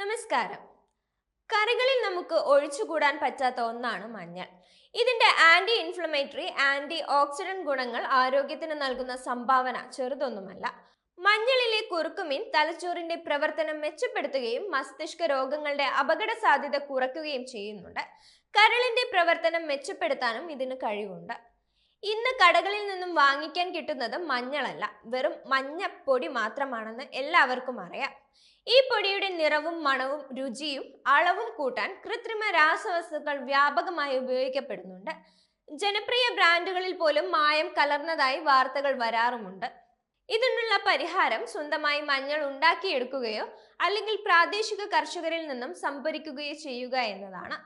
നമസ്കാരം. കറികളിൽ നമുക്ക് ഒഴിച്ചുകൂടാൻ പറ്റാത്ത ഒന്നാണ് മഞ്ഞൾ. ഇതിന്റെ ആന്റി ഇൻഫ്ലമേറ്ററി, ആന്റി ഓക്സിഡന്റ് ഗുണങ്ങൾ ആരോഗ്യത്തിന് നൽകുന്ന സംഭാവന ചെറുതൊന്നുമല്ല. മഞ്ഞളിലെ കുറുക്കുമീൻ തലച്ചോറിന്റെ പ്രവർത്തനം മെച്ചപ്പെടുത്തുകയും മസ്തിഷ്ക രോഗങ്ങളുടെ അപകട സാധ്യത കുറയ്ക്കുകയും ചെയ്യുന്നുണ്ട്. കരളിന്റെ പ്രവർത്തനം മെച്ചപ്പെടുത്താനും ഇതിന് കഴിവുണ്ട്. ഇന്ന് കടകളിൽ നിന്നും വാങ്ങിക്കാൻ കിട്ടുന്നത് മഞ്ഞളല്ല, വെറും മഞ്ഞപ്പൊടി മാത്രമാണെന്ന് എല്ലാവർക്കും അറിയാം. ഈ പൊടിയുടെ നിറവും മണവും രുചിയും അളവും കൂട്ടാൻ കൃത്രിമ രാസവസ്തുക്കൾ വ്യാപകമായി ഉപയോഗിക്കപ്പെടുന്നുണ്ട്. ജനപ്രിയ ബ്രാൻഡുകളിൽ പോലും മായം കലർന്നതായി വാർത്തകൾ വരാറുമുണ്ട്. ഇതിനുള്ള പരിഹാരം സ്വന്തമായി മഞ്ഞൾ ഉണ്ടാക്കിയെടുക്കുകയോ അല്ലെങ്കിൽ പ്രാദേശിക കർഷകരിൽ നിന്നും സംഭരിക്കുകയോ ചെയ്യുക എന്നതാണ്.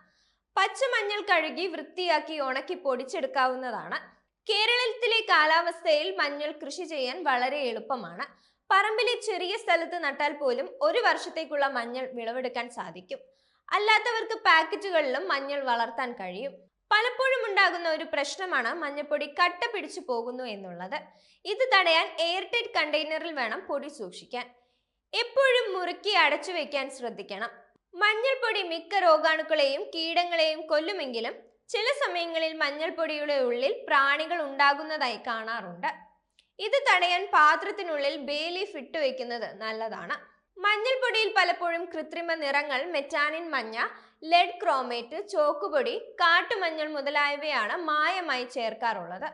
പച്ചമഞ്ഞൾ കഴുകി വൃത്തിയാക്കി ഉണക്കി പൊടിച്ചെടുക്കാവുന്നതാണ്. കേരളത്തിലെ കാലാവസ്ഥയിൽ മഞ്ഞൾ കൃഷി ചെയ്യാൻ വളരെ എളുപ്പമാണ്. പറമ്പിലെ ചെറിയ സ്ഥലത്ത് നട്ടാൽ പോലും ഒരു വർഷത്തേക്കുള്ള മഞ്ഞൾ വിളവെടുക്കാൻ സാധിക്കും. അല്ലാത്തവർക്ക് പാക്കറ്റുകളിലും മഞ്ഞൾ വളർത്താൻ കഴിയും. പലപ്പോഴും ഉണ്ടാകുന്ന ഒരു പ്രശ്നമാണ് മഞ്ഞൾപ്പൊടി കട്ട പിടിച്ചു പോകുന്നു എന്നുള്ളത്. ഇത് തടയാൻ എയർടൈറ്റ് കണ്ടെയ്നറിൽ വേണം പൊടി സൂക്ഷിക്കാൻ. എപ്പോഴും മുറുക്കി അടച്ചു വെക്കാൻ ശ്രദ്ധിക്കണം. മഞ്ഞൾപ്പൊടി മിക്ക രോഗാണുക്കളെയും കീടങ്ങളെയും കൊല്ലുമെങ്കിലും ചില സമയങ്ങളിൽ മഞ്ഞൾപ്പൊടിയുടെ ഉള്ളിൽ പ്രാണികൾ ഉണ്ടാകുന്നതായി കാണാറുണ്ട്. ഇത് തടയാൻ പാത്രത്തിനുള്ളിൽ ബേ ലീഫ് ഇട്ടുവെക്കുന്നത് നല്ലതാണ്. മഞ്ഞൾപ്പൊടിയിൽ പലപ്പോഴും കൃത്രിമ നിറങ്ങൾ, മെറ്റാനിൻ മഞ്ഞ, ലെഡ് ക്രോമേറ്റ്, ചോക്കുപൊടി, കാട്ടുമഞ്ഞൾ മുതലായവയാണ് മായമായി ചേർക്കാറുള്ളത്.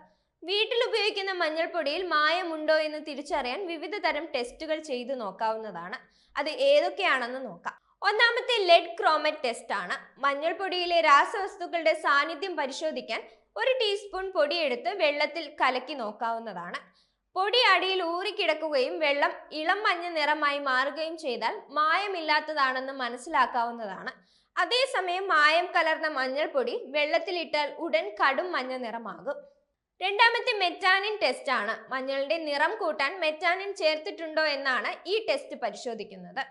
വീട്ടിൽ ഉപയോഗിക്കുന്ന മഞ്ഞൾപ്പൊടിയിൽ മായമുണ്ടോ എന്ന് തിരിച്ചറിയാൻ വിവിധ തരം ടെസ്റ്റുകൾ ചെയ്തു നോക്കാവുന്നതാണ്. അത് ഏതൊക്കെയാണെന്ന് നോക്കാം. ഒന്നാമത്തെ ലെഡ് ക്രോമേറ്റ് ടെസ്റ്റ് ആണ്. മഞ്ഞൾപ്പൊടിയിലെ രാസവസ്തുക്കളുടെ സാന്നിധ്യം പരിശോധിക്കാൻ 1 ടീസ്പൂൺ പൊടിയെടുത്ത് വെള്ളത്തിൽ കലക്കി നോക്കാവുന്നതാണ്. പൊടി അടിയിൽ ഊറിക്കിടക്കുകയും വെള്ളം ഇളം മഞ്ഞ നിറമായി മാറുകയും ചെയ്താൽ മായമില്ലാത്തതാണെന്ന് മനസ്സിലാക്കാവുന്നതാണ്. അതേസമയം മായം കലർന്ന മഞ്ഞൾപ്പൊടി വെള്ളത്തിലിട്ടാൽ ഉടൻ കടും മഞ്ഞ നിറമാകും. രണ്ടാമത്തെ മെറ്റാനിൻ ടെസ്റ്റ് ആണ്. മഞ്ഞളുടെ നിറം കൂട്ടാൻ മെറ്റാനിൻ ചേർത്തിട്ടുണ്ടോ എന്നാണ് ഈ ടെസ്റ്റ് പരിശോധിക്കുന്നത്.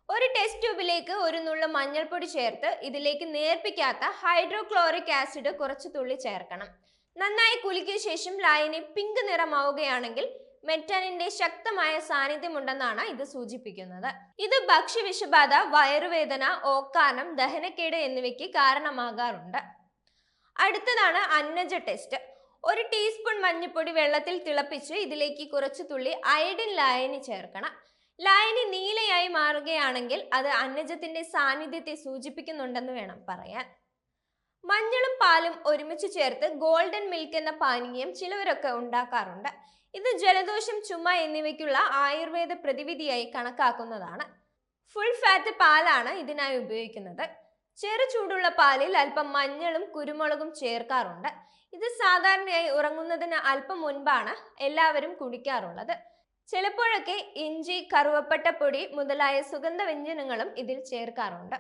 ഒരു ടെസ്റ്റ് ട്യൂബിലേക്ക് 1 നുള്ളു മഞ്ഞൾപ്പൊടി ചേർത്ത് ഇതിലേക്ക് നേർപ്പിക്കാത്ത ഹൈഡ്രോക്ലോറിക് ആസിഡ് കുറച്ച് തുള്ളി ചേർക്കണം. നന്നായി കുലുക്കിയ ശേഷം ലായനി പിങ്ക് നിറമാവുകയാണെങ്കിൽ മെറ്റാനിന്റെ ശക്തമായ സാന്നിധ്യമുണ്ടെന്നാണ് ഇത് സൂചിപ്പിക്കുന്നത്. ഇത് ഭക്ഷ്യവിഷബാധ, വയറുവേദന, ഓക്കാനം, ദഹനക്കേട് എന്നിവയ്ക്ക് കാരണമാകാറുണ്ട്. അടുത്തതാണ് അന്നജ ടെസ്റ്റ്. 1 ടീസ്പൂൺ മഞ്ഞൾപ്പൊടി വെള്ളത്തിൽ തിളപ്പിച്ച് ഇതിലേക്ക് കുറച്ച് തുള്ളി അയഡിൻ ലായനി ചേർക്കണം. ലായനി നീലയായി മാറുകയാണെങ്കിൽ അത് അന്നജത്തിന്റെ സാന്നിധ്യത്തെ സൂചിപ്പിക്കുന്നുണ്ടെന്ന് വേണം പറയാൻ. മഞ്ഞളും പാലും ഒരുമിച്ച് ചേർത്ത് ഗോൾഡൻ മിൽക്ക് എന്ന പാനീയം ചിലവരൊക്കെ ഉണ്ടാക്കാറുണ്ട്. ഇത് ജലദോഷം, ചുമ എന്നിവയ്ക്കുള്ള ആയുർവേദ പ്രതിവിധിയായി കണക്കാക്കുന്നതാണ്. ഫുൾ ഫാറ്റ് പാലാണ് ഇതിനായി ഉപയോഗിക്കുന്നത്. ചെറു ചൂടുള്ള പാലിൽ അല്പം മഞ്ഞളും കുരുമുളകും ചേർക്കാറുണ്ട്. ഇത് സാധാരണയായി ഉറങ്ങുന്നതിന് അല്പം മുൻപാണ് എല്ലാവരും കുടിക്കാറുള്ളത്. ചിലപ്പോഴൊക്കെ ഇഞ്ചി, കറുവപ്പട്ടപ്പൊടി മുതലായ സുഗന്ധവ്യഞ്ജനങ്ങളും ഇതിൽ ചേർക്കാറുണ്ട്.